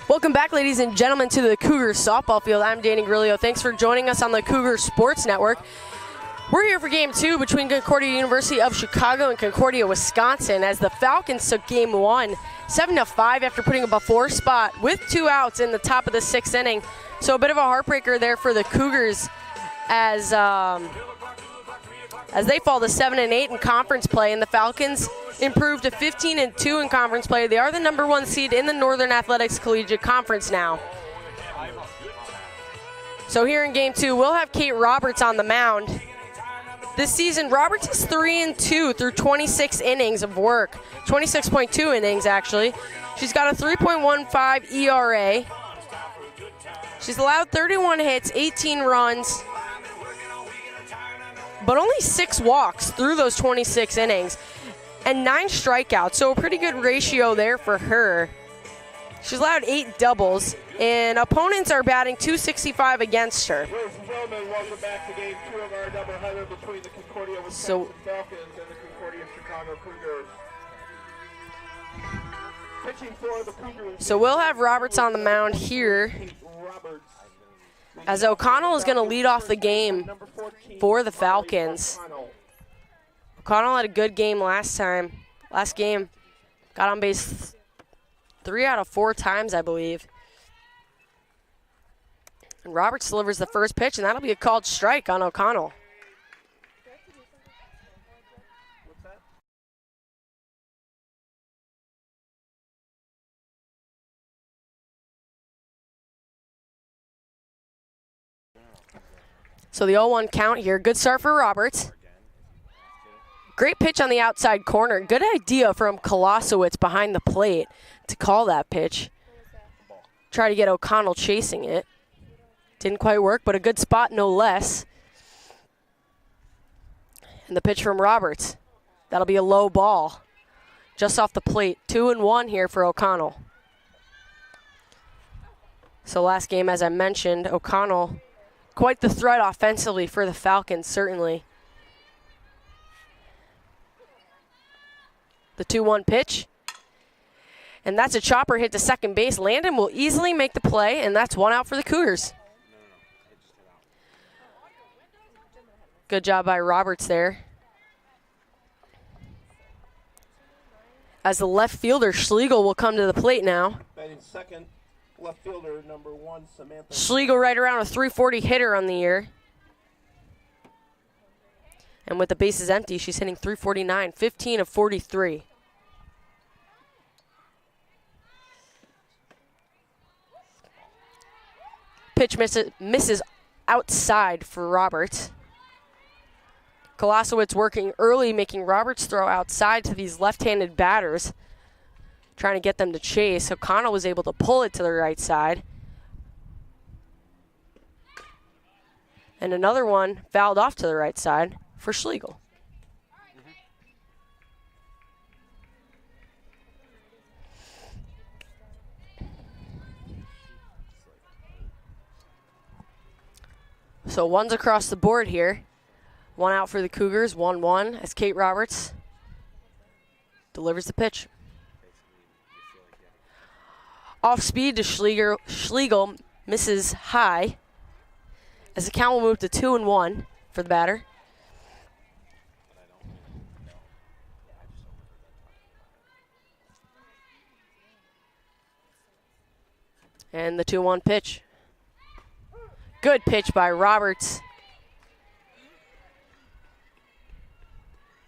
Welcome back, ladies and gentlemen, to the Cougar softball field. I'm Danny Grillo. Thanks for joining us on the Cougar Sports Network. We're here for Game 2 between Concordia University of Chicago and Concordia, Wisconsin, as the Falcons took Game 1 7-5 after putting up a 4 spot with 2 outs in the top of the 6th inning. So a bit of a heartbreaker there for the Cougars as they fall to 7-8 in conference play, and the Falcons improved to 15-2 in conference play. They are the #1 seed in the Northern Athletics Collegiate Conference now. So here in Game 2, we'll have Kate Roberts on the mound. This season, Roberts is 3-2 through 26 innings of work, 26.2 innings actually. She's got a 3.15 ERA. She's allowed 31 hits, 18 runs, but only 6 walks through those 26 innings and 9 strikeouts, so a pretty good ratio there for her. She's allowed 8 doubles, and opponents are batting .265 against her. Ladies and gentlemen, welcome back to Game 2 of our doubleheader between the Concordia Wisconsin Falcons and the Concordia Chicago Cougars. Pitching for the Cougars. So we'll have Roberts on the mound here, as O'Connell is going to lead off the game for the Falcons. O'Connell had a good game last game. Got on base 3 out of 4 times, I believe. And Roberts delivers the first pitch, and that'll be a called strike on O'Connell. So the 0-1 count here. Good start for Roberts. Great pitch on the outside corner. Good idea from Kolosowicz behind the plate to call that pitch. Try to get O'Connell chasing it. Didn't quite work, but a good spot no less. And the pitch from Roberts. That'll be a low ball. Just off the plate. 2-1 here for O'Connell. So last game, as I mentioned, O'Connell, quite the threat offensively for the Falcons, certainly. The 2-1 pitch. And that's a chopper hit to second base. Landon will easily make the play, and that's 1 out for the Cougars. Good job by Roberts there. As the left fielder, Schlegel, will come to the plate now. Batting second, left fielder, #1, Samantha. Schlegel right around a .340 hitter on the year. And with the bases empty, she's hitting .349, 15 of 43. Pitch misses outside for Roberts. Kolosowicz working early, making Roberts throw outside to these left-handed batters, trying to get them to chase. O'Connell was able to pull it to the right side. And another one fouled off to the right side for Schlegel. So 1's across the board here. 1 out for the Cougars, 1-1 as Kate Roberts delivers the pitch. Off speed to Schlegel misses high as the count will move to 2-1 for the batter. And the 2-1 pitch. Good pitch by Roberts.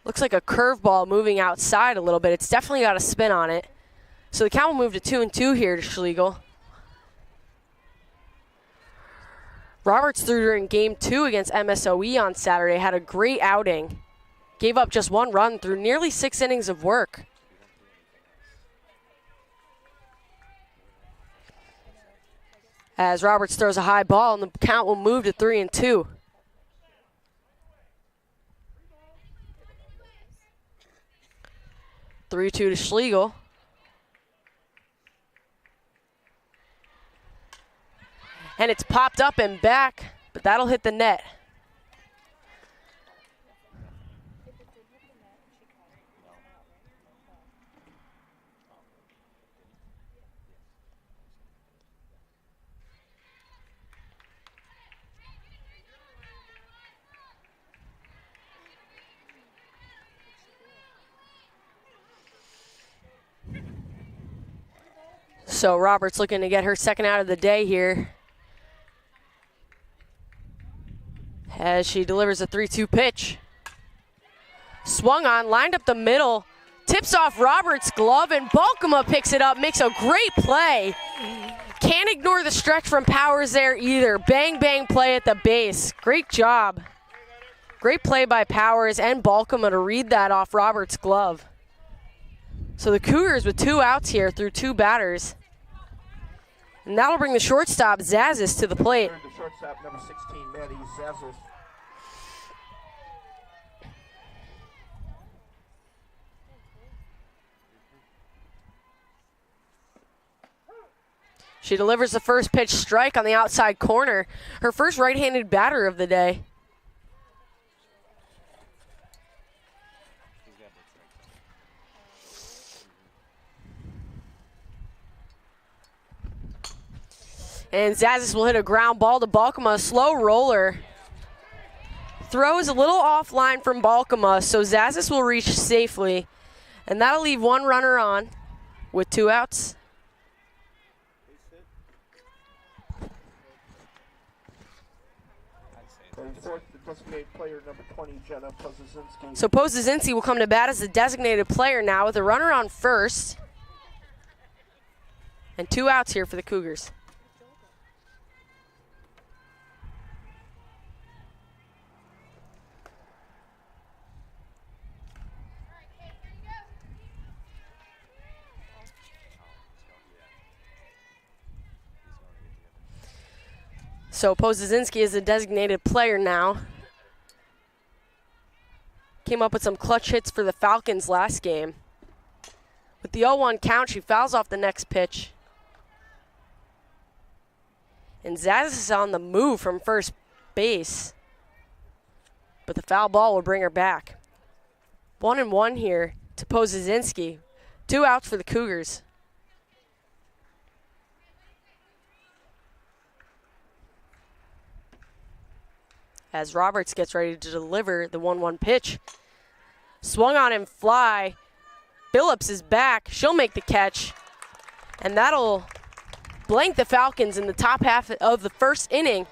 Looks like a curveball moving outside a little bit. It's definitely got a spin on it. So the count will move to 2-2 here to Schlegel. Roberts threw during Game 2 against MSOE on Saturday. Had a great outing. Gave up just 1 run through nearly 6 innings of work. As Roberts throws a high ball, and the count will move to 3-2. (3-2) to Schlegel. And it's popped up and back, but that'll hit the net. So Roberts looking to get her second out of the day here, as she delivers a 3-2 pitch. Swung on, lined up the middle, tips off Roberts' glove, and Balkema picks it up, makes a great play. Can't ignore the stretch from Powers there either. Bang, bang play at the base. Great job. Great play by Powers and Balkema to read that off Roberts' glove. So the Cougars with 2 outs here through 2 batters. And that'll bring the shortstop, Zazis, to the plate. The shortstop, number 16, Maddie Zazis. She delivers the first pitch strike on the outside corner. Her first right-handed batter of the day. And Zazis will hit a ground ball to Balkema, a slow roller. Throw is a little offline from Balkema, so Zazis will reach safely. And that'll leave 1 runner on with 2 outs. Player number 20, Jenna Pozazinski. So Pozazinski will come to bat as the designated player now with a runner on first. And 2 outs here for the Cougars. So Pozazinski is a designated player now. Came up with some clutch hits for the Falcons last game. With the 0-1 count, she fouls off the next pitch. And Zazis is on the move from first base. But the foul ball will bring her back. 1-1 here to Pozazinski. 2 outs for the Cougars. As Roberts gets ready to deliver the 1-1 pitch. Swung on and fly. Phillips is back. She'll make the catch. And that'll blank the Falcons in the top half of the first inning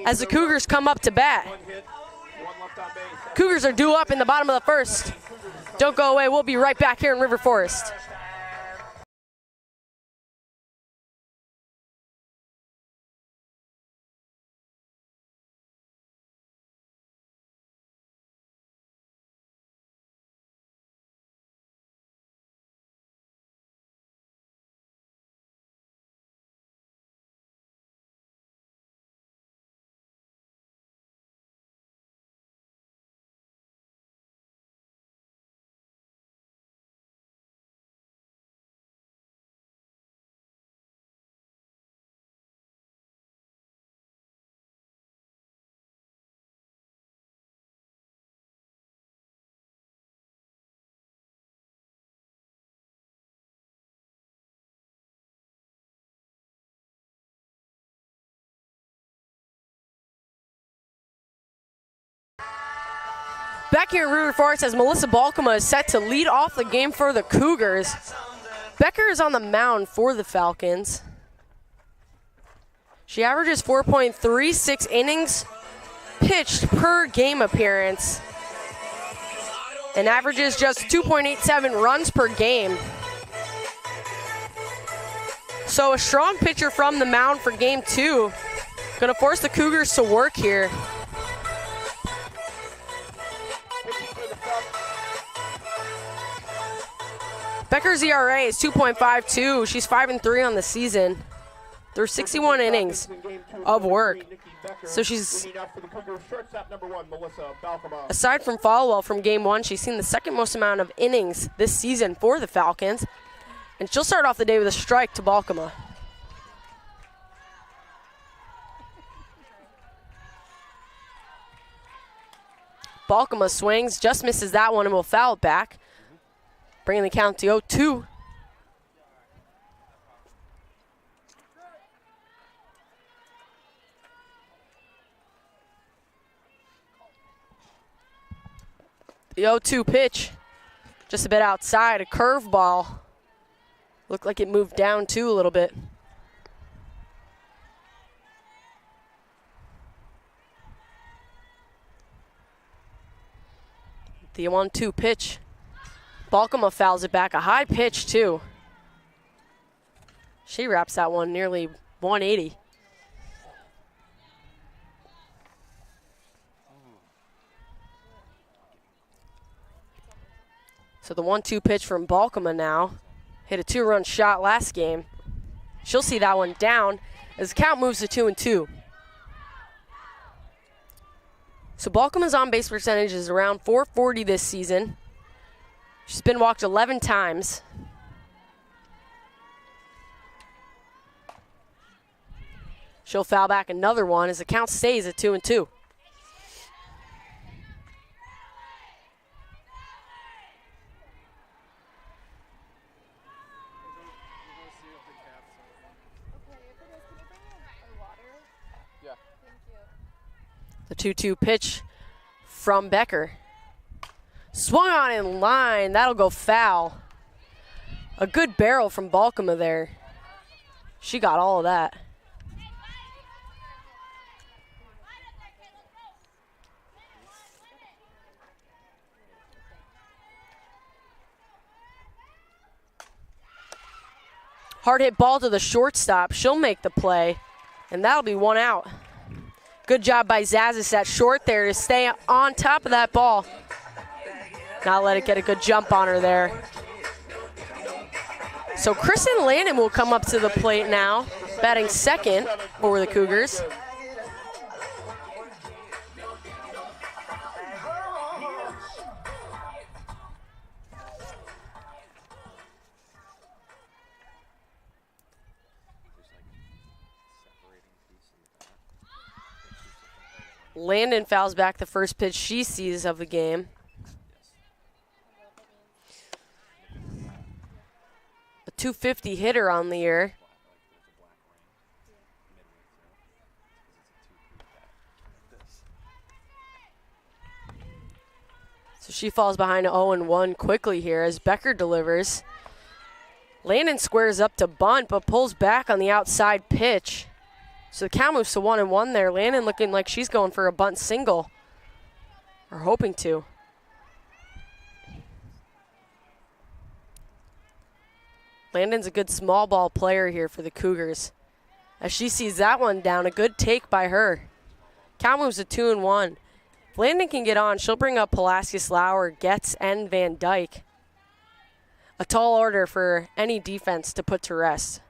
as the Cougars come up to bat. Cougars are due up in the bottom of the first. Don't go away. We'll be right back here in River Forest. Back here in River Forest as Melissa Balkema is set to lead off the game for the Cougars. Becker is on the mound for the Falcons. She averages 4.36 innings pitched per game appearance and averages just 2.87 runs per game. So a strong pitcher from the mound for game 2. Gonna force the Cougars to work here. Becker's ERA is 2.52. She's 5-3 on the season. There's 61 innings of work. So she's, aside from Falwell from game 1, she's seen the second most amount of innings this season for the Falcons. And she'll start off the day with a strike to Balkema. Balkema swings, just misses that one and will foul it back. Bringing the count to 0-2. The 0-2 pitch, just a bit outside, a curveball. Looked like it moved down too a little bit. The 1-2 pitch. Balkema fouls it back. A high pitch too. She wraps that one nearly 180. So the 1-2 pitch from Balkema now. Hit a 2-run shot last game. She'll see that one down as the count moves to 2-2. So Balkema's on-base percentage is around .440 this season. She's been walked 11 times. She'll foul back another one as the count stays at 2-2. The 2-2 pitch from Becker. Swung on in line. That'll go foul. A good barrel from Balkema there. She got all of that. Hard hit ball to the shortstop. She'll make the play, and that'll be one out. Good job by Zazis at short there to stay on top of that ball. Not let it get a good jump on her there. So Kristen Landon will come up to the plate now, batting second for the Cougars. Landon fouls back the first pitch she sees of the game. A .250 hitter on the year. So she falls behind 0-1 quickly here as Becker delivers. Landon squares up to bunt but pulls back on the outside pitch. So the count moves to 1-1 there. Landon looking like she's going for a bunt single, or hoping to. Landon's a good small ball player here for the Cougars. As she sees that one down, a good take by her. Count moves to 2-1. If Landon can get on, she'll bring up Pulaskis, Lauer, Getz, and Van Dyke. A tall order for any defense to put to rest.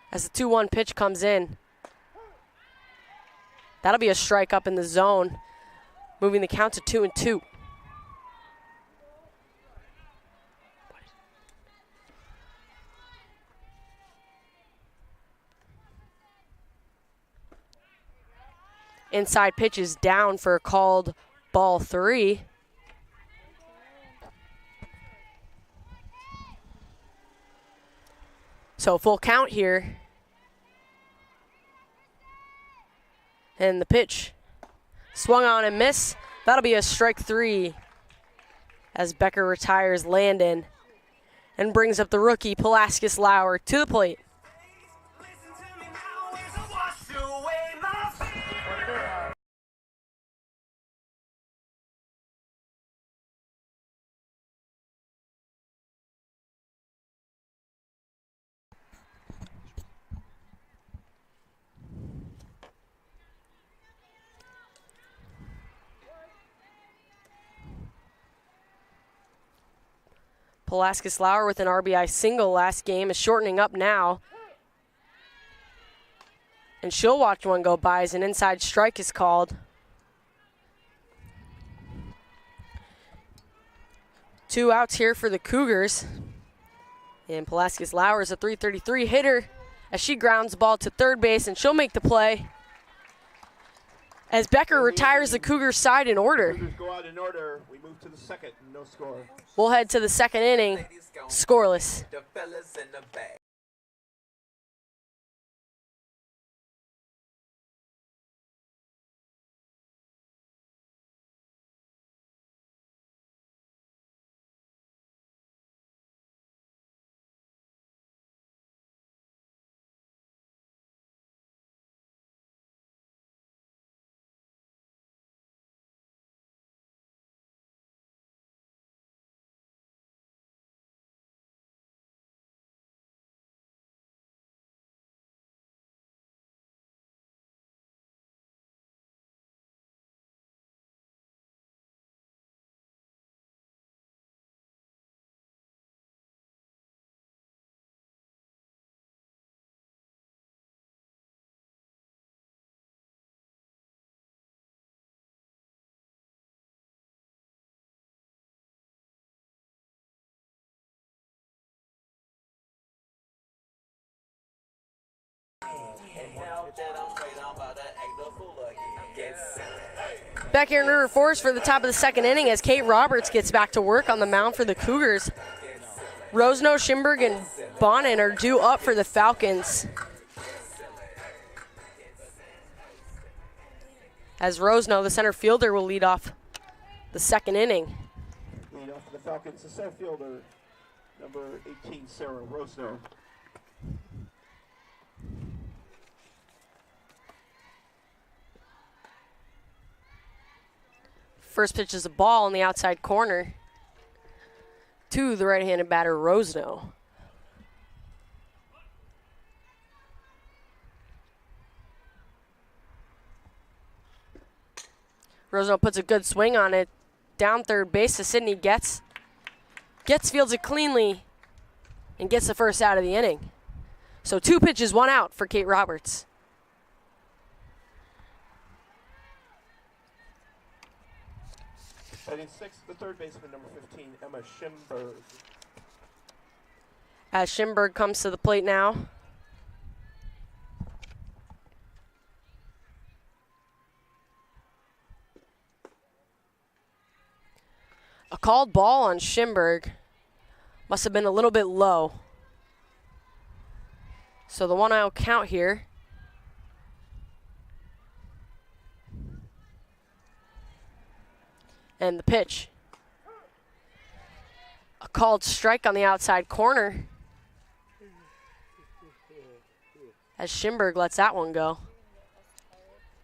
As the 2-1 pitch comes in, that'll be a strike up in the zone, moving the count to 2-2. Inside pitch is down for a called ball 3. So full count here. And the pitch swung on and miss. That'll be a strike 3 as Becker retires Landon and brings up the rookie Pulaskis Lauer to the plate. Pulaskis Lauer with an RBI single last game is shortening up now. And she'll watch one go by as an inside strike is called. 2 outs here for the Cougars. And Pulaskis Lauer is a .333 hitter as she grounds the ball to third base, and she'll make the play. As Becker retires the Cougars side in order. Cougars go out in order. We move to the second, no score. We'll head to the second inning, scoreless. Back here in River Forest for the top of the second inning as Kate Roberts gets back to work on the mound for the Cougars. Rosno, Schimberg, and Bonin are due up for the Falcons. As Rosno, the center fielder, will lead off the second inning. Lead off for the Falcons, the center fielder, number 18, Sarah Rosno. First pitch is a ball in the outside corner to the right-handed batter, Rosno. Rosno puts a good swing on it. Down third base to Sydney Getz. Getz fields it cleanly and gets the first out of the inning. So 2 pitches, 1 out for Kate Roberts. Batting sixth, the third baseman, number 15, Emma Schimberg. As Schimberg comes to the plate now. A called ball on Schimberg. Must have been a little bit low. So the 1-out count here. And the pitch. A called strike on the outside corner. As Schimberg lets that one go.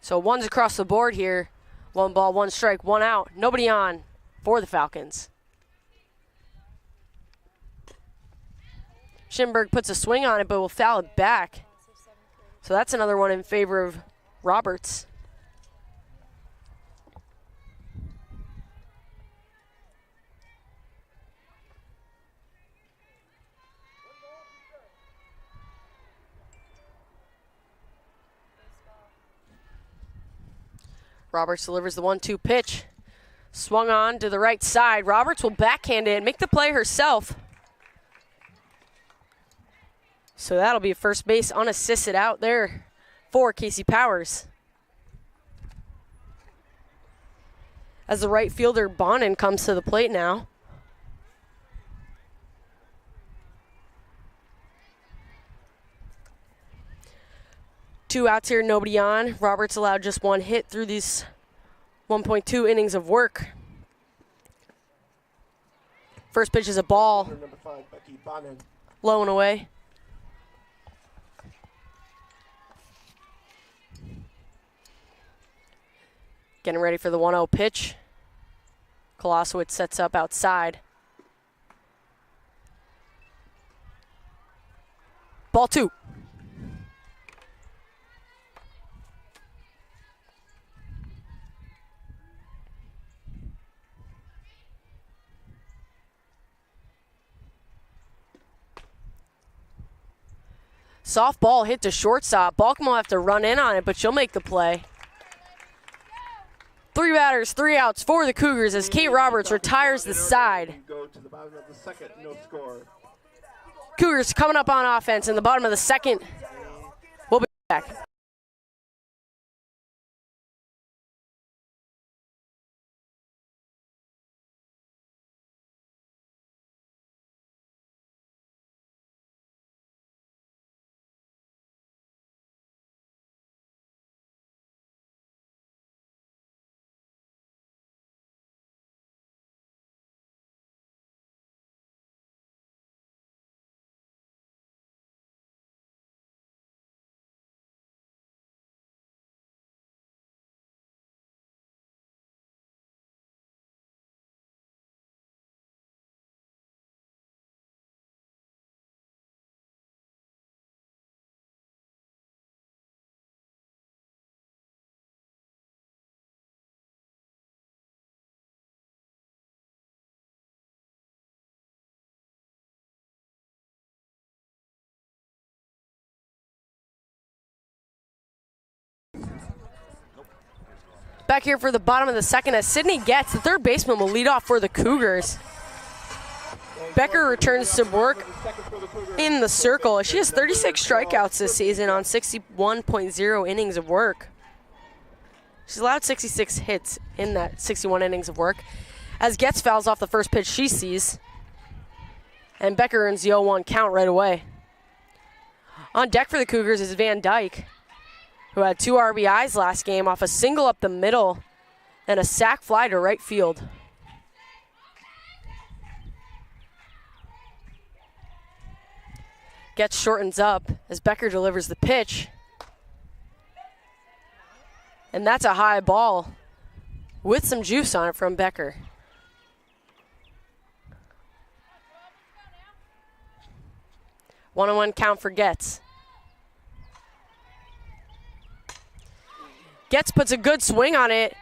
So 1's across the board here. 1 ball, 1 strike, 1 out. Nobody on for the Falcons. Schimberg puts a swing on it, but will foul it back. So that's another one in favor of Roberts. Roberts delivers the 1-2 pitch. Swung on to the right side. Roberts will backhand it and make the play herself. So that'll be a first base unassisted out there for Casey Powers. As the right fielder, Bonin, comes to the plate now. Two outs here, nobody on. Roberts allowed just 1 hit through these 1.2 innings of work. First pitch is a ball. Number 5, Becky Bonin. Low and away. Getting ready for the 1-0 pitch. Kolosowicz sets up outside. Ball 2. Softball hit to shortstop. Balcom will have to run in on it, but she'll make the play. 3 batters, 3 outs for the Cougars as Kate Roberts retires the side. Go to the bottom of the second, no score. Cougars coming up on offense in the bottom of the second. We'll be back. Back here for the bottom of the second as Sydney Getz, the third baseman, will lead off for the Cougars. Going Becker returns to work in the circle. She has 36 strikeouts this season on 61.0 innings of work. She's allowed 66 hits in that 61 innings of work. As Getz fouls off the first pitch she sees. And Becker earns the 0-1 count right away. On deck for the Cougars is Van Dyke, who had 2 RBIs last game off a single up the middle and a sac fly to right field. Getz shortens up as Becker delivers the pitch. And that's a high ball with some juice on it from Becker. One-on-one count for Getz. Getz puts a good swing on it.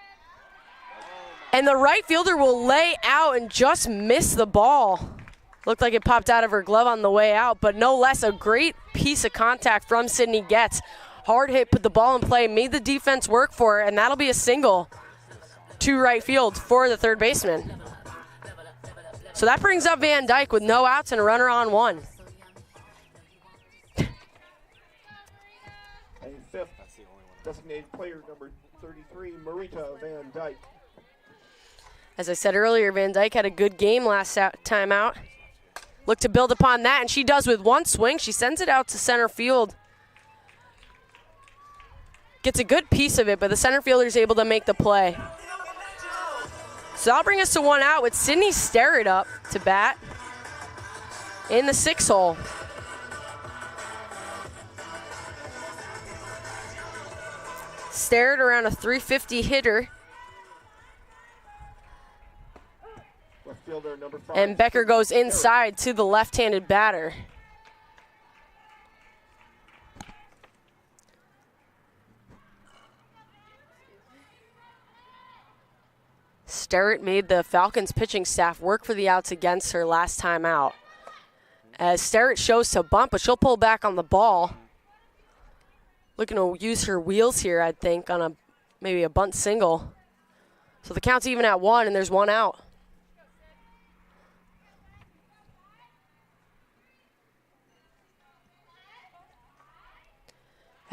And the right fielder will lay out and just miss the ball. Looked like it popped out of her glove on the way out, but no less a great piece of contact from Sydney Getz. Hard hit, put the ball in play, made the defense work for it, and that'll be a single to right field for the third baseman. So that brings up Van Dyke with no outs and a runner on 1. A fifth designated player, number 33, Marita Van Dyke. As I said earlier, Van Dyke had a good game last time out. Look to build upon that, and she does with one swing. She sends it out to center field. Gets a good piece of it, but the center fielder is able to make the play. So that'll bring us to 1 out with Sydney Sterrett up to bat in the 6 hole. Sterrett around a 350 hitter. Fielder, number 5. And Becker goes inside to the left-handed batter. Sterrett made the Falcons pitching staff work for the outs against her last time out. As Sterrett shows to bunt, but she'll pull back on the ball. Looking to use her wheels here, I think, on maybe a bunt single. So the count's even at 1, and there's 1 out.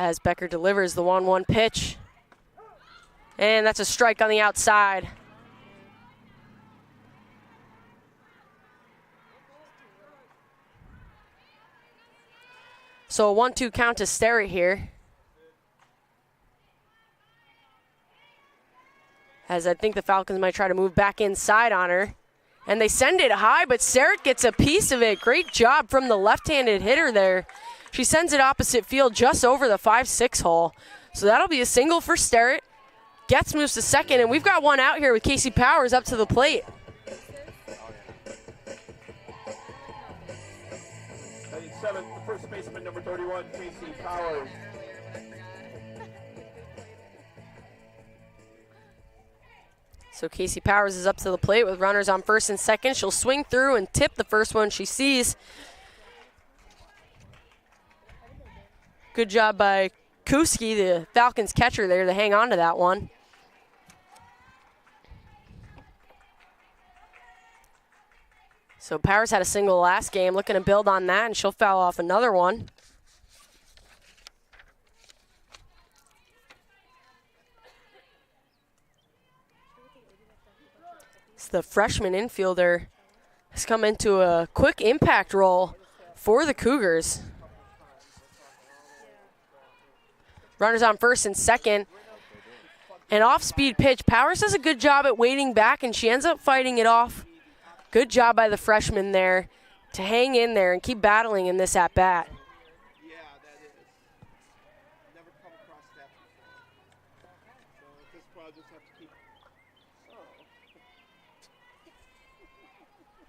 As Becker delivers the 1-1 pitch. And that's a strike on the outside. So a 1-2 count to Sterrett here. As I think the Falcons might try to move back inside on her. And they send it high, but Sterrett gets a piece of it. Great job from the left-handed hitter there. She sends it opposite field just over the 5-6 hole. So that'll be a single for Sterrett. Getz moves to second, and we've got 1 out here with Casey Powers up to the plate. The first baseman, number 31, Casey Powers. So Casey Powers is up to the plate with runners on first and second. She'll swing through and tip the first one she sees. Good job by Kuski, the Falcons catcher there, to hang on to that one. So Powers had a single last game, looking to build on that, and she'll foul off another one. So the freshman infielder has come into a quick impact role for the Cougars. Runners on first and second. An off-speed pitch. Powers does a good job at waiting back, and she ends up fighting it off. Good job by the freshman there to hang in there and keep battling in this at-bat. Yeah, that is. Never come across that before. So this probably just have to keep.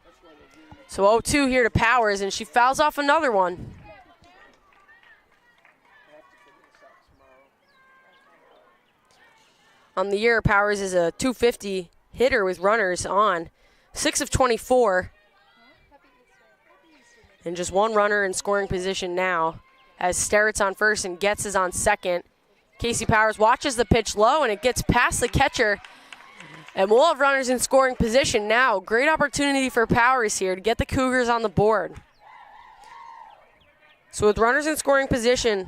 That's why they're really. So 0-2 here to Powers, and she fouls off another one. On the year, Powers is a 250 hitter with runners on. 6 of 24. And just 1 runner in scoring position now. As Sterrett's on first and Getz is on second. Casey Powers watches the pitch low, and it gets past the catcher. And we'll have runners in scoring position now. Great opportunity for Powers here to get the Cougars on the board. So with runners in scoring position,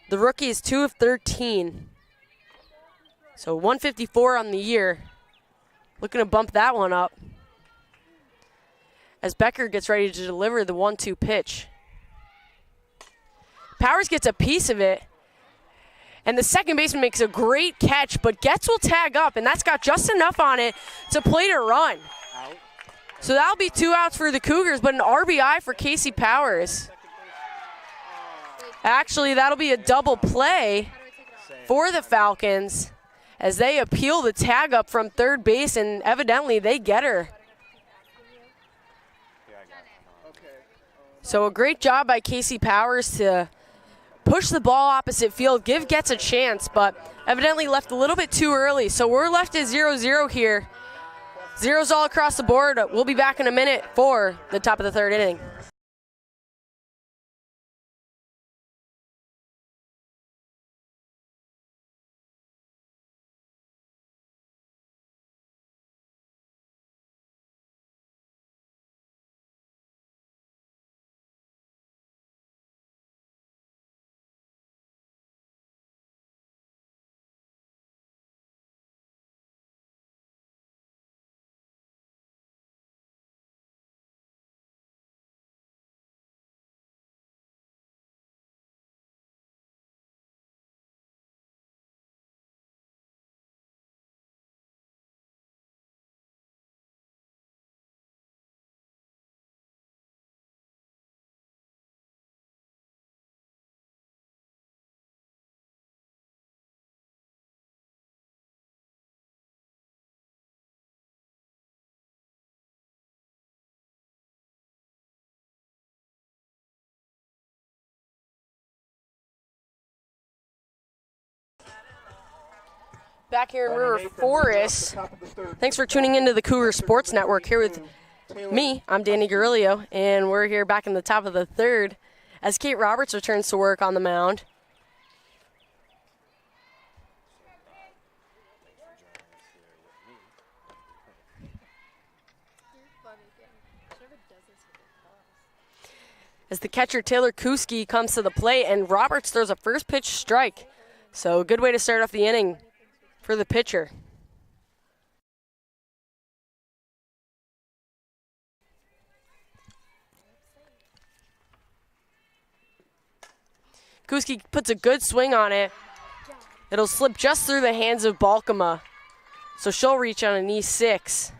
the rookie is 2 of 13. So 154 on the year. Looking to bump that one up as Becker gets ready to deliver the 1-2 pitch. Powers gets a piece of it. And the second baseman makes a great catch, but Getz will tag up, and that's got just enough on it to plate a run. Out. So that'll be 2 outs for the Cougars, but an RBI for Casey Powers. Actually, that'll be a double play for the Falcons as they appeal the tag up from third base, and evidently they get her. So a great job by Casey Powers to push the ball opposite field, give Getz a chance, but evidently left a little bit too early. So we're left at 0-0 here. Zeros all across the board. We'll be back in a minute for the top of the third inning. Back here in River Forest. Thanks for tuning into the Cougar Sports Network here with me. I'm Danny Garillo, and we're here back in the top of the third as Kate Roberts returns to work on the mound. As the catcher Taylor Kuski comes to the plate, and Roberts throws a first pitch strike. So a good way to start off the inning for the pitcher. Kuski puts a good swing on it. It'll slip just through the hands of Balkema. So she'll reach on an E6.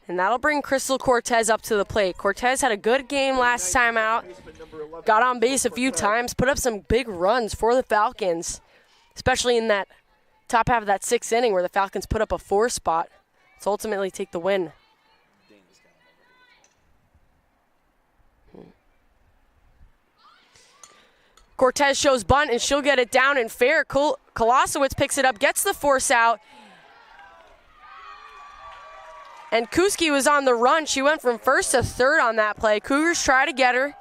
And that'll bring Crystal Cortez up to the plate. Cortez had a good game last time out. Got on base a few times, put up some big runs for the Falcons, especially in that top half of that sixth inning where the Falcons put up a 4 spot to ultimately take the win. Cortez shows bunt, and she'll get it down and fair. Kolosowicz picks it up, gets the force out. And Kuski was on the run. She went from first to third on that play. Cougars try to get her.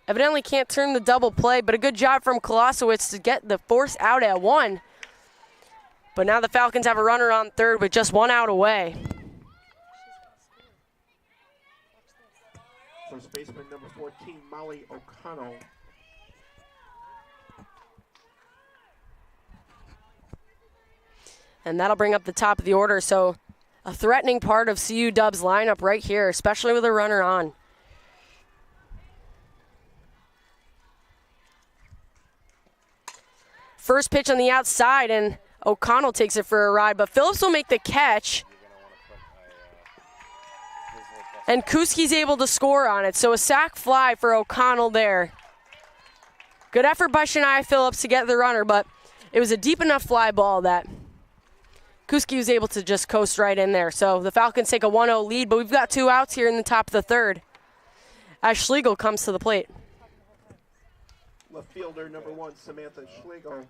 Evidently can't turn the double play, but a good job from Kolosowicz to get the force out at 1. But now the Falcons have a runner on third with just 1 out away. First baseman number 14, Molly O'Connell. And that'll bring up the top of the order. So a threatening part of CUW's lineup right here, especially with a runner on. First pitch on the outside, and O'Connell takes it for a ride, but Phillips will make the catch. And Kuski's able to score on it, so a sac fly for O'Connell there. Good effort by Shania Phillips to get the runner, but it was a deep enough fly ball that Kuski was able to just coast right in there. So the Falcons take a 1-0 lead, but we've got 2 outs here in the top of the third as Schlegel comes to the plate. Left fielder number 1, Samantha Schlegel.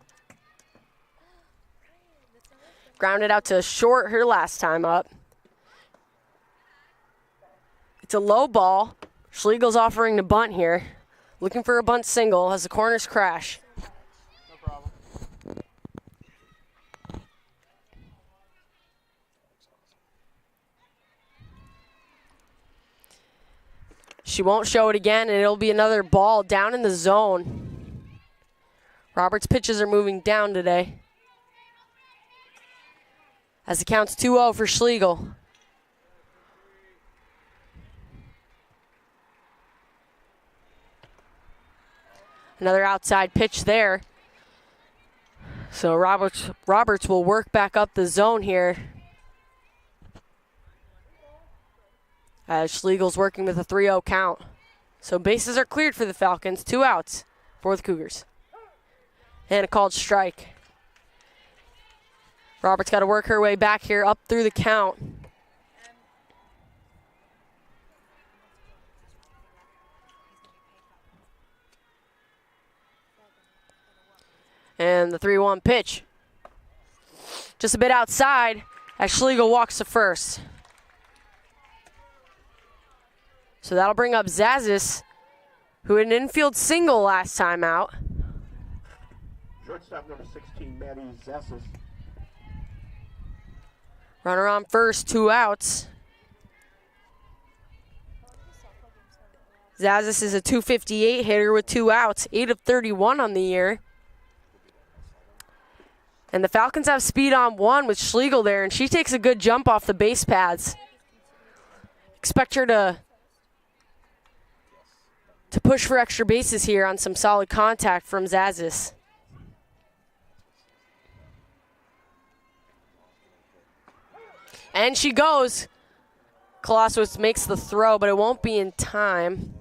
Grounded out to short her last time up. It's a low ball. Schlegel's offering to bunt here. Looking for a bunt single as the corners crash. She won't show it again, and it'll be another ball down in the zone. Roberts' pitches are moving down today. As it counts 2-0 for Schlegel. Another outside pitch there. So Roberts will work back up the zone here. As Schlegel's working with a 3-0 count. So bases are cleared for the Falcons. 2 outs for the Cougars. And a called strike. Roberts got to work her way back here up through the count. And the 3-1 pitch. Just a bit outside as Schlegel walks to first. So that'll bring up Zazis, who had an infield single last time out. Shortstop number 16, Maddie Zazis. Runner on first, 2 outs. Zazis is a .258 hitter with 2 outs, 8 of 31 on the year. And the Falcons have speed on 1 with Schlegel there, and she takes a good jump off the base paths. Expect her to push for extra bases here on some solid contact from Zazis. And she goes. Colossus makes the throw, but it won't be in time.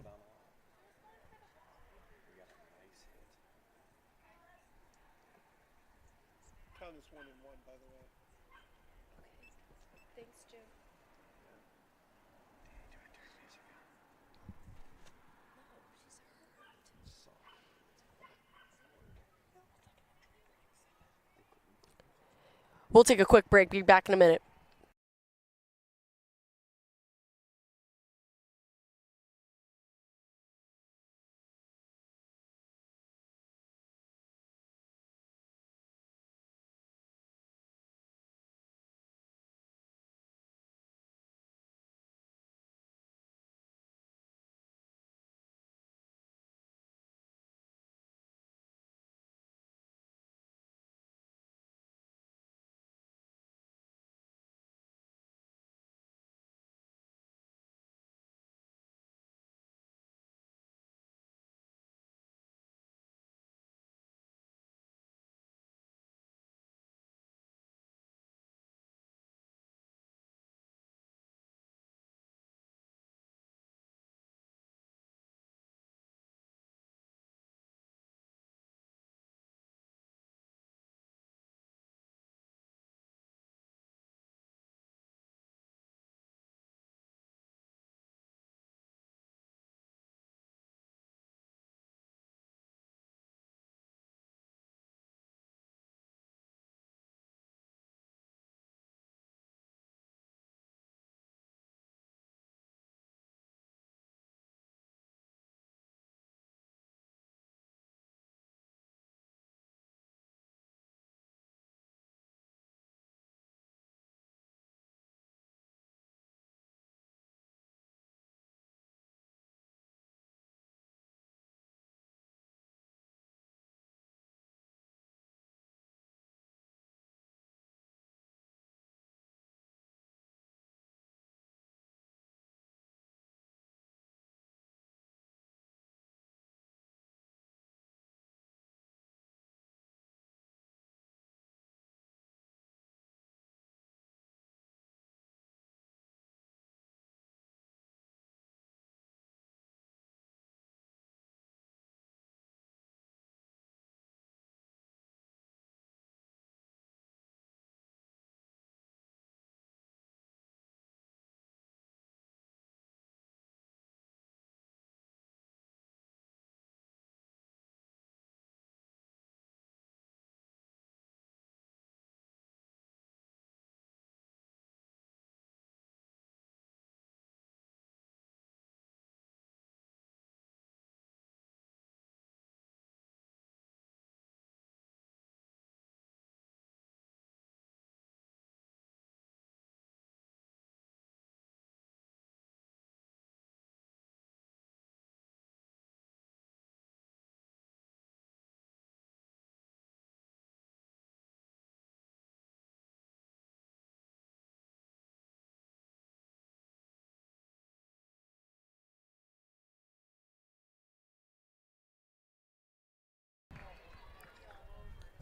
Count this 1-1, by the way. Thanks, Jim. We'll take a quick break. Be back in a minute.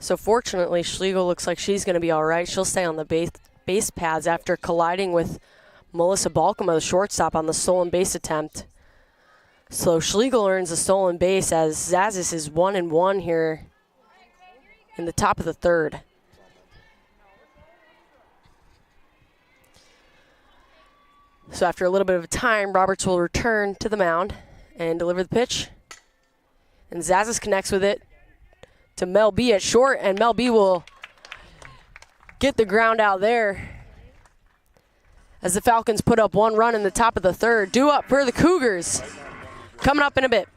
So fortunately, Schlegel looks like she's going to be all right. She'll stay on the base paths after colliding with Melissa Balkema, the shortstop, on the stolen base attempt. So Schlegel earns a stolen base as Zazis is 1-1 here in the top of the third. So after a little bit of time, Roberts will return to the mound and deliver the pitch. And Zazis connects with it to Mel B at short, and Mel B will get the ground out there as the Falcons put up 1 run in the top of the third. Due up for the Cougars. Coming up in a bit.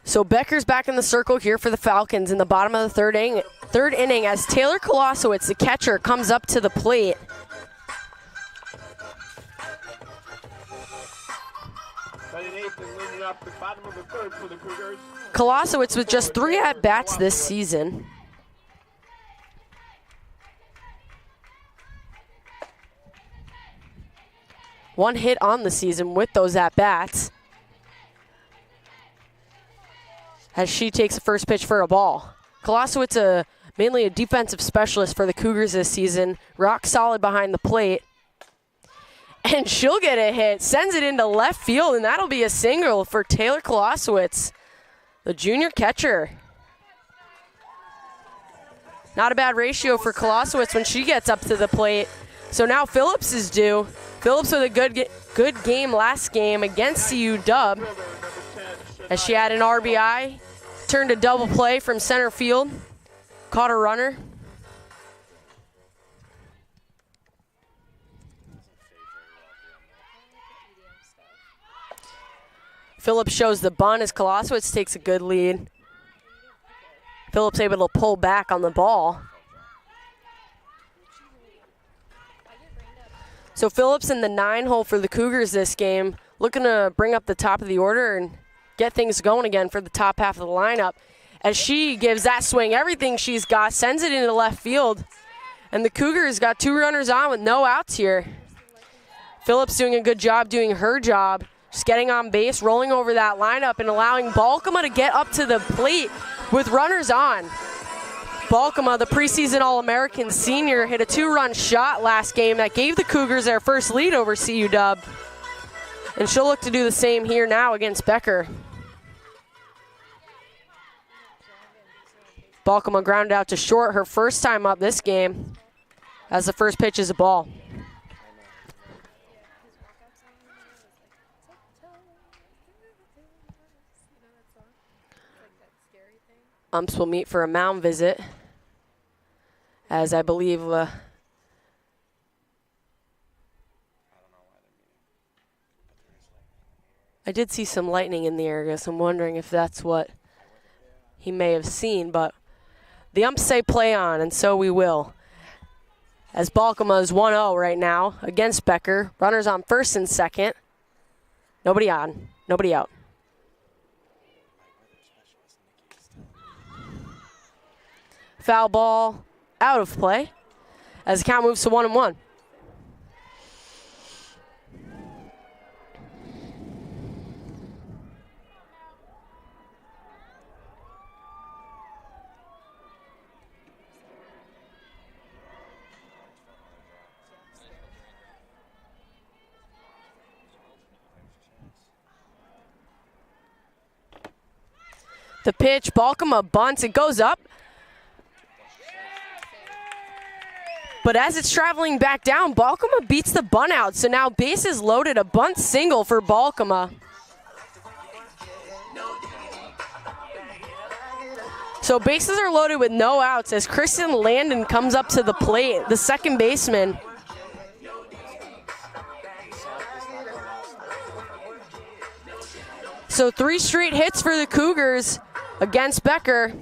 So Becker's back in the circle here for the Falcons in the bottom of the third inning as Taylor Kolosowicz, the catcher, comes up to the plate. Kolosowicz with just 3 at-bats this season. One hit on the season with those at-bats, as she takes the first pitch for a ball. Kolosowicz, mainly a defensive specialist for the Cougars this season, rock solid behind the plate. And she'll get a hit, sends it into left field, and that'll be a single for Taylor Kolosowicz, the junior catcher. Not a bad ratio for Kolosowicz when she gets up to the plate. So now Phillips is due. Phillips with a good game last game against CUW, as she had an RBI, turned a double play from center field, caught a runner. Phillips shows the bunt as Kolosowicz takes a good lead. Phillips able to pull back on the ball. So Phillips in the 9-hole for the Cougars this game, looking to bring up the top of the order and get things going again for the top half of the lineup, as she gives that swing everything she's got, sends it into left field, and the Cougars got 2 runners on with no outs here. Phillips doing a good job doing her job, just getting on base, rolling over that lineup, and allowing Balkema to get up to the plate with runners on. Balkema, the preseason All-American senior, hit a 2-run shot last game that gave the Cougars their first lead over CUW. And she'll look to do the same here now against Becker. Balkema grounded out to short her first time up this game, as the first pitch is a ball. Umps will meet for a mound visit, as I believe I did see some lightning in the area, so I'm wondering if that's what he may have seen, but the umps say play on, and so we will. As Balkema is 1-0 right now against Becker. Runners on first and second. Nobody on, nobody out. Foul ball out of play as the count moves to 1-1. The pitch, Balkema bunts, it goes up. But as it's traveling back down, Balkema beats the bunt out. So now bases loaded, a bunt single for Balkema. So bases are loaded with no outs as Kristen Landon comes up to the plate, the second baseman. So 3 straight hits for the Cougars against Becker.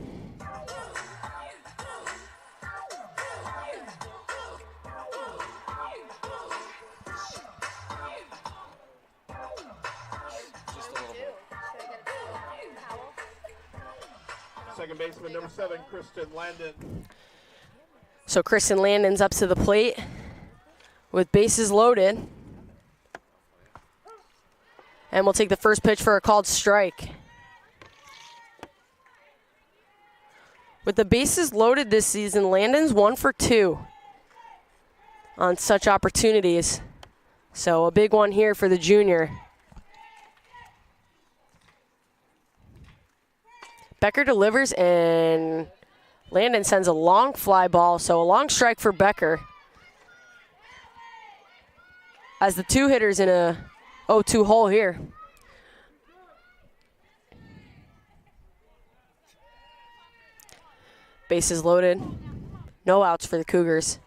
Second baseman, number 7, Kristen Landon. So Kristen Landon's up to the plate with bases loaded. And we'll take the first pitch for a called strike. With the bases loaded this season, Landon's 1 for 2 on such opportunities. So a big one here for the junior. Becker delivers and Landon sends a long fly ball, so a long strike for Becker. As the 2 hitters in a 0-2 hole here. Bases loaded. No outs for the Cougars.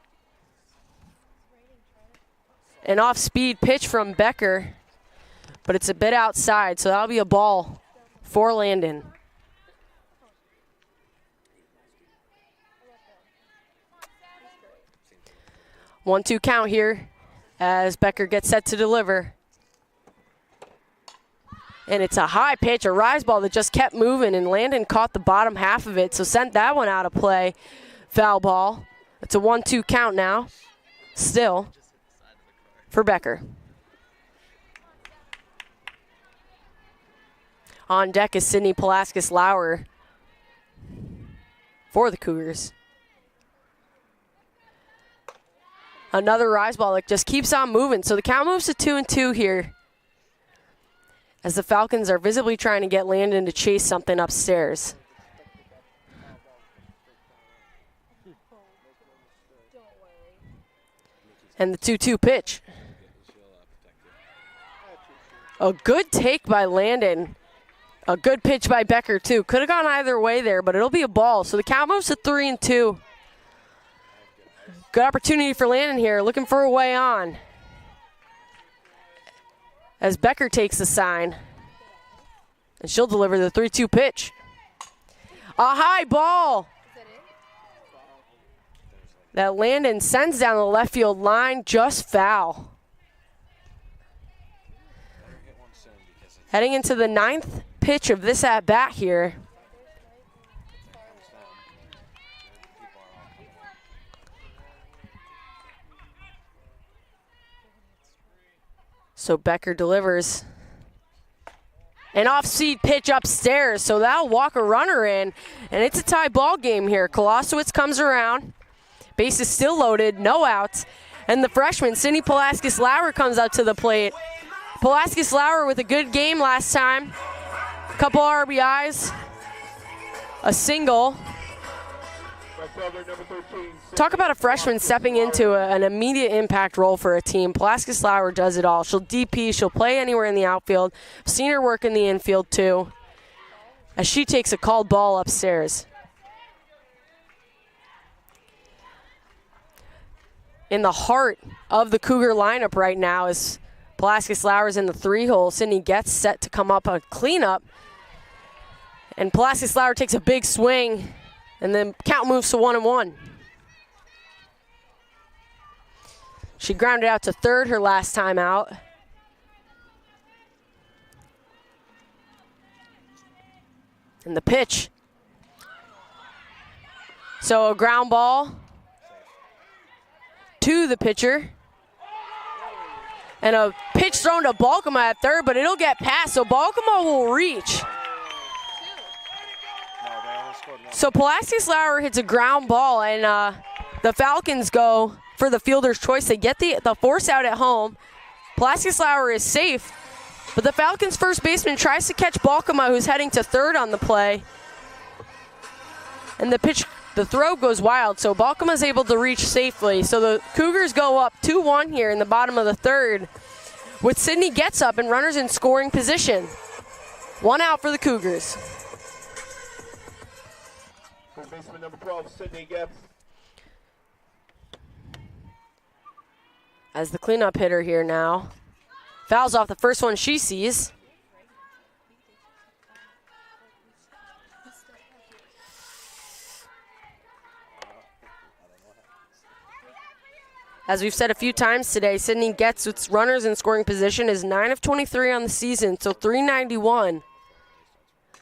An off-speed pitch from Becker, but it's a bit outside, so that'll be a ball for Landon. One-two count here as Becker gets set to deliver. And it's a high pitch, a rise ball that just kept moving, and Landon caught the bottom half of it, so sent that one out of play. Foul ball. It's a 1-2 count now, still, for Becker. On deck is Sydney Palaskis-Lauer for the Cougars. Another rise ball that just keeps on moving, so the count moves to 2-2 here, as the Falcons are visibly trying to get Landon to chase something upstairs. And the 2-2 pitch. A good take by Landon. A good pitch by Becker, too. Could have gone either way there, but it'll be a ball. So the count moves to 3-2. Good opportunity for Landon here, looking for a way on. As Becker takes the sign. And she'll deliver the 3-2 pitch. A high ball that Landon sends down the left field line, just foul. Heading into the 9th pitch of this at-bat here. So Becker delivers an off-speed pitch upstairs, so that'll walk a runner in, and it's a tie ball game here. Kolosowicz comes around, base is still loaded, no outs, and the freshman, Sydney Palaskis-Lauer, comes out to the plate. Palaskis-Lauer with a good game last time, a couple RBIs, a single. Talk about a freshman stepping into an immediate impact role for a team. Palaskis-Lauer does it all. She'll DP, she'll play anywhere in the outfield. I've seen her work in the infield too, as she takes a called ball upstairs. In the heart of the Cougar lineup right now is Palaskis-Lauer's in the 3-hole. Sydney gets set to come up a cleanup, and Palaskis-Lauer takes a big swing, and then count moves to 1-1. She grounded out to third her last time out. And the pitch. So a ground ball to the pitcher. And a pitch thrown to Balkema at third, but it'll get past, so Balkema will reach. So Palaskis-Lauer hits a ground ball, and the Falcons go for the fielder's choice. They get the force out at home. Palaskis-Lauer is safe, but the Falcons' first baseman tries to catch Balkema, who's heading to third on the play. And the pitch The throw goes wild, so Balkema is able to reach safely. So the Cougars go up 2-1 here in the bottom of the third with Sydney Getz up and runners in scoring position. 1 out for the Cougars. Third baseman number 12, Sydney Getz. As the cleanup hitter here now. Fouls off the first one she sees. As we've said a few times today, Sydney Getz with runners in scoring position is 9 of 23 on the season, so 391.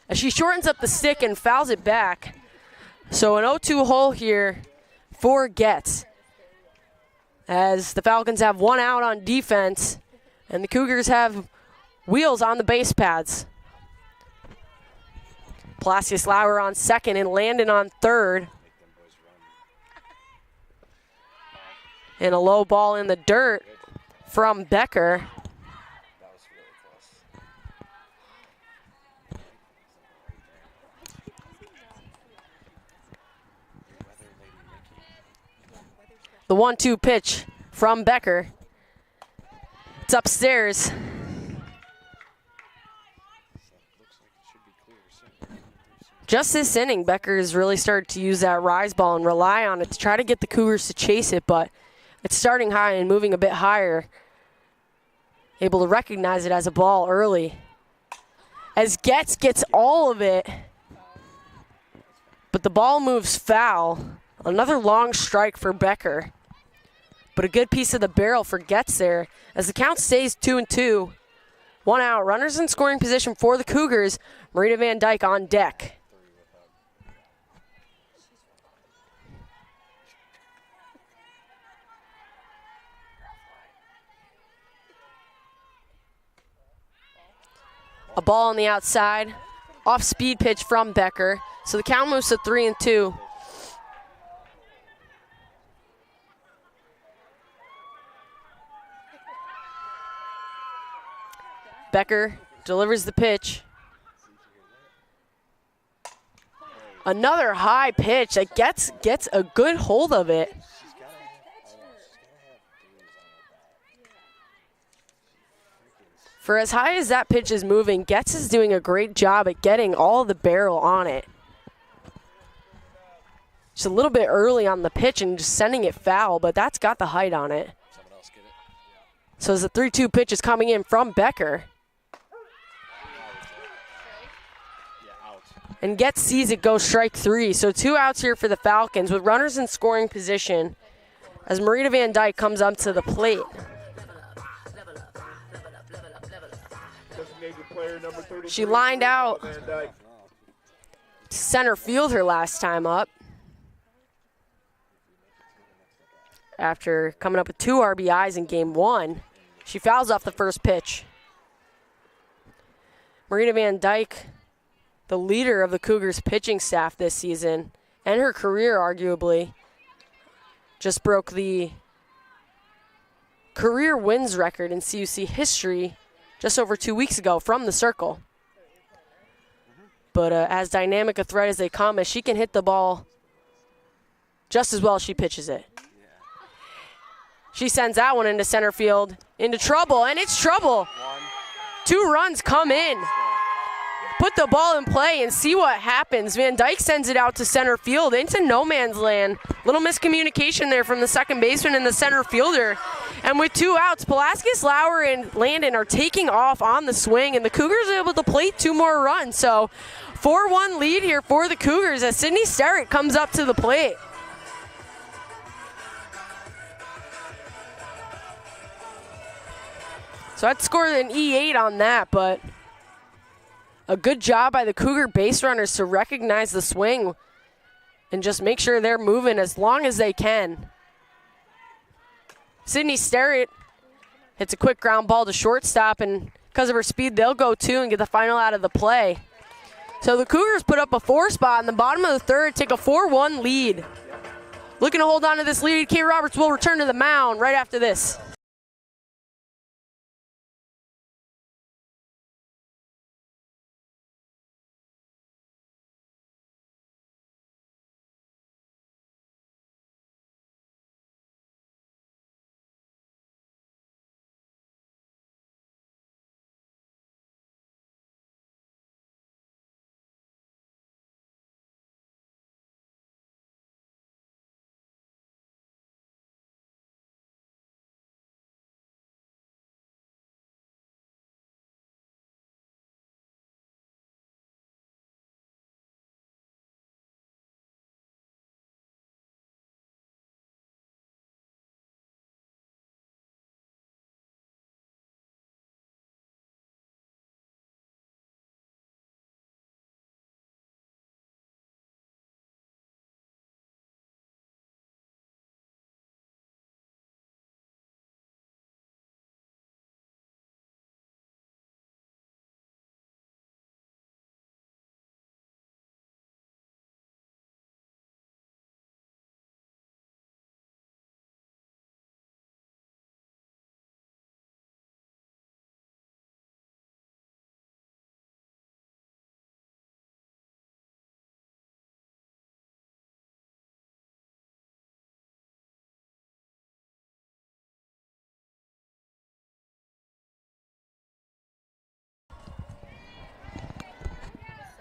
As she shortens up the stick and fouls it back. So an 0-2 hole here for Getz. As the Falcons have 1 out on defense, and the Cougars have wheels on the base pads. Palacios Lauer on second and Landon on third. And a low ball in the dirt from Becker. The 1-2 pitch from Becker. It's upstairs. Just this inning, Becker has really started to use that rise ball and rely on it to try to get the Cougars to chase it, but it's starting high and moving a bit higher. Able to recognize it as a ball early. As Getz gets all of it, but the ball moves foul. Another long strike for Becker. But a good piece of the barrel for Getz there. As the count stays 2-2. 1 out. Runners in scoring position for the Cougars. Marita Van Dyke on deck. A ball on the outside. Off-speed pitch from Becker. So the count moves to 3-2. Becker delivers the pitch. Another high pitch that gets a good hold of it. For as high as that pitch is moving, Getz is doing a great job at getting all the barrel on it. Just a little bit early on the pitch and just sending it foul, but that's got the height on it. So as the 3-2 pitch is coming in from Becker. And Getz sees it go strike 3. So 2 outs here for the Falcons with runners in scoring position as Marita Van Dyke comes up to the plate. She lined out to center field her last time up after coming up with 2 RBIs in game 1. She fouls off the first pitch. Marita Van Dyke, the leader of the Cougars pitching staff this season and her career arguably, just broke the career wins record in CUC history just over 2 weeks ago from the circle. But as dynamic a threat as they come, as she can hit the ball just as well as she pitches it. She sends that one into center field, into trouble, and it's trouble. 2 runs come in. Put the ball in play and see what happens. Van Dyke sends it out to center field into no man's land. Little miscommunication there from the second baseman and the center fielder. And with 2 outs, Palacios Lauer and Landon are taking off on the swing, and the Cougars are able to plate 2 more runs. So 4-1 lead here for the Cougars as Sydney Sterrett comes up to the plate. So I'd score an E8 on that, but a good job by the Cougar base runners to recognize the swing and just make sure they're moving as long as they can. Sydney Sterrett hits a quick ground ball to shortstop, and because of her speed, they'll go 2 and get the final out of the play. So the Cougars put up a 4 spot in the bottom of the third, take a 4-1 lead. Looking to hold on to this lead, Kate Roberts will return to the mound right after this.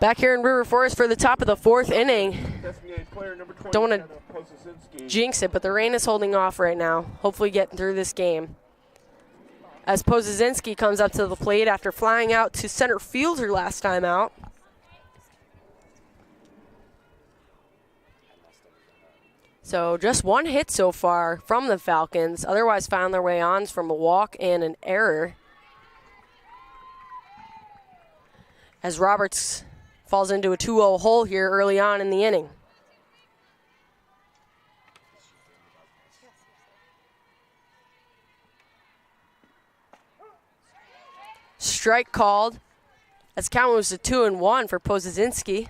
Back here in River Forest for the top of the 4th inning. Don't want to jinx it, but the rain is holding off right now. Hopefully getting through this game. As Pozesinski comes up to the plate after flying out to center field her last time out. So just 1 hit so far from the Falcons. Otherwise found their way on from a walk and an error. As Roberts falls into a 2-0 hole here early on in the inning. Strike called as count moves to 2-1 for Pozesinski.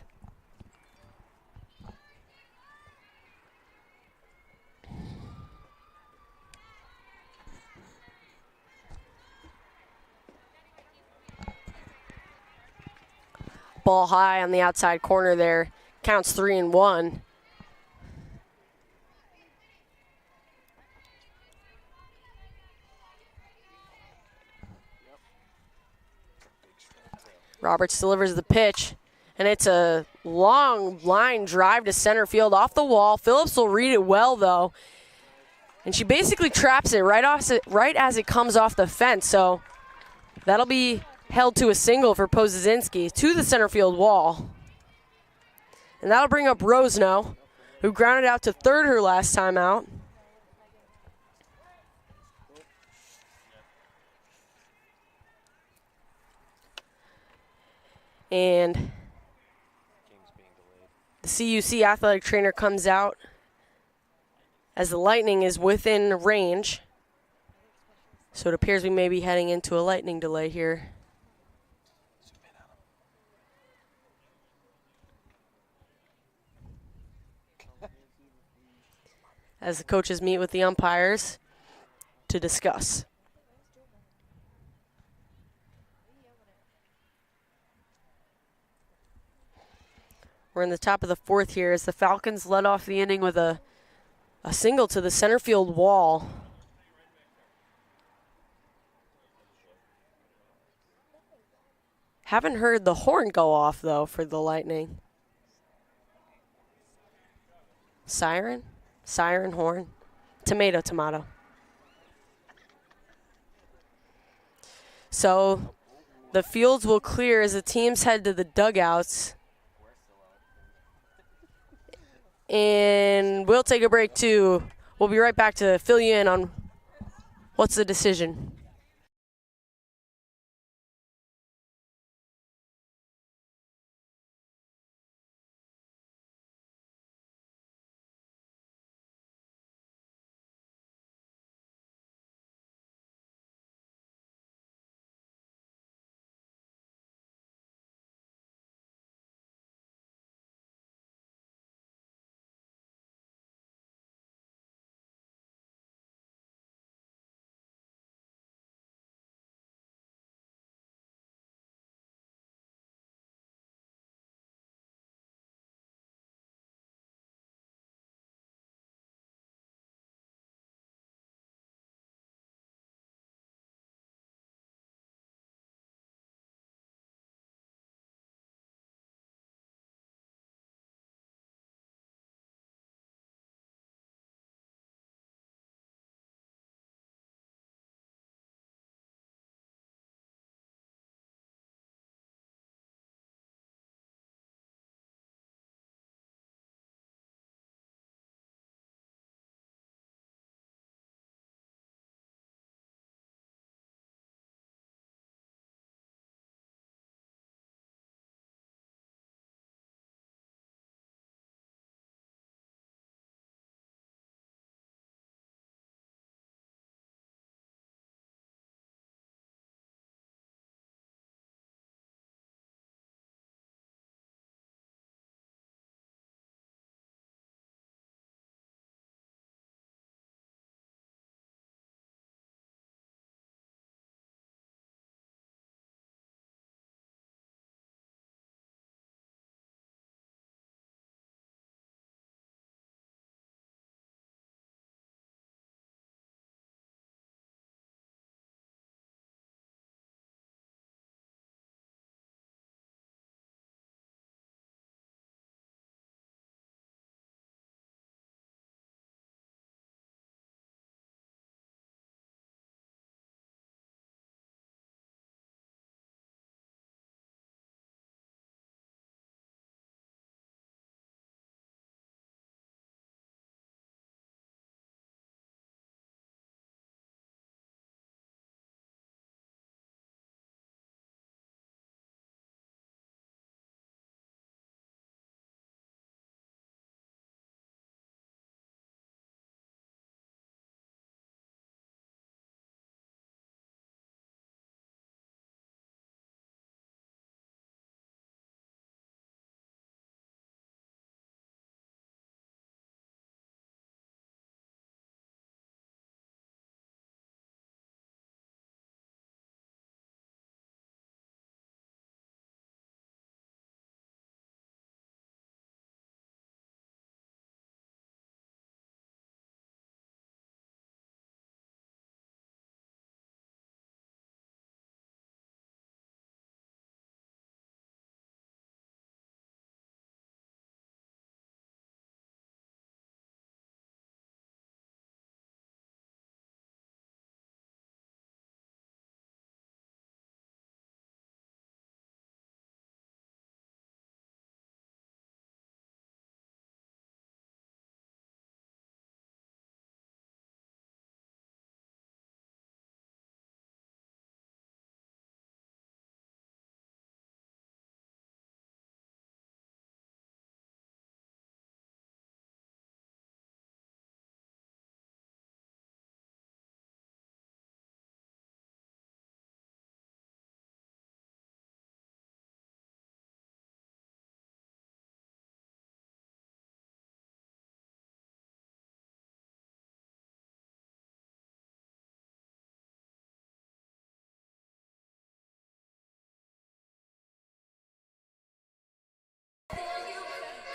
Ball high on the outside corner there. Counts 3-1. Roberts delivers the pitch, and it's a long line drive to center field off the wall. Phillips will read it well, though, and she basically traps it right as it comes off the fence. So that'll be held to a single for Pozesinski to the center field wall. And that'll bring up Rosno, who grounded out to third her last time out. And the CUC athletic trainer comes out as the Lightning is within range. So it appears we may be heading into a lightning delay here. As the coaches meet with the umpires to discuss. We're in the top of the 4th here as the Falcons led off the inning with a single to the center field wall. Haven't heard the horn go off, though, for the Lightning. Siren? Siren, horn. Tomato, tomato. So the fields will clear as the teams head to the dugouts. And we'll take a break, too. We'll be right back to fill you in on what's the decision.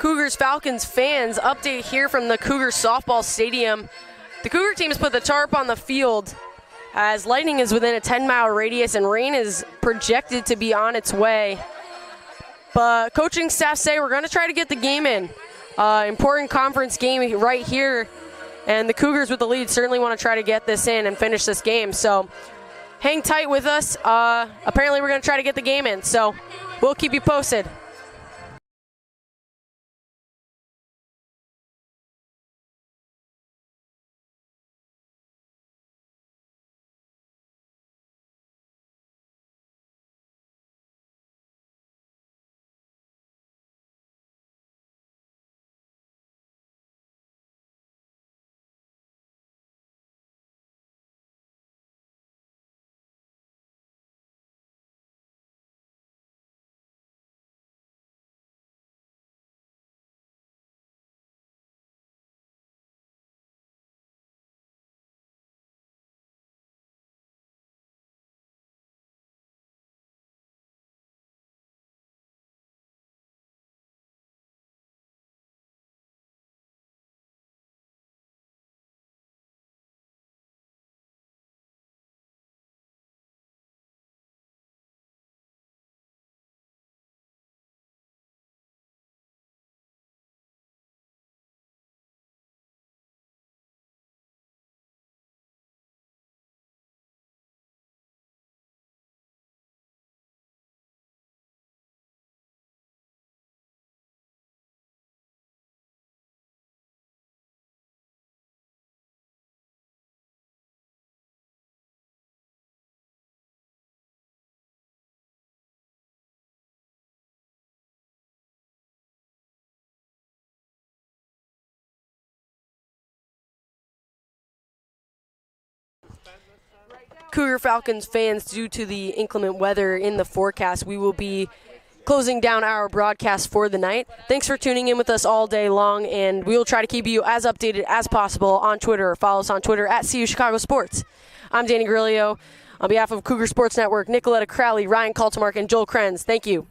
Cougars Falcons fans, update here from the Cougar Softball Stadium. The Cougar team has put the tarp on the field as lightning is within a 10-mile radius and rain is projected to be on its way. But coaching staff say we're going to try to get the game in. Important conference game right here, and the Cougars with the lead certainly want to try to get this in and finish this game. So hang tight with us. Apparently we're going to try to get the game in, so we'll keep you posted. Cougar Falcons fans, due to the inclement weather in the forecast, we will be closing down our broadcast for the night. Thanks for tuning in with us all day long, and we will try to keep you as updated as possible on Twitter. Follow us on Twitter at CU Chicago Sports. I'm Danny Grillo. On behalf of Cougar Sports Network, Nicoletta Crowley, Ryan Kaltemark, and Joel Krenz, thank you.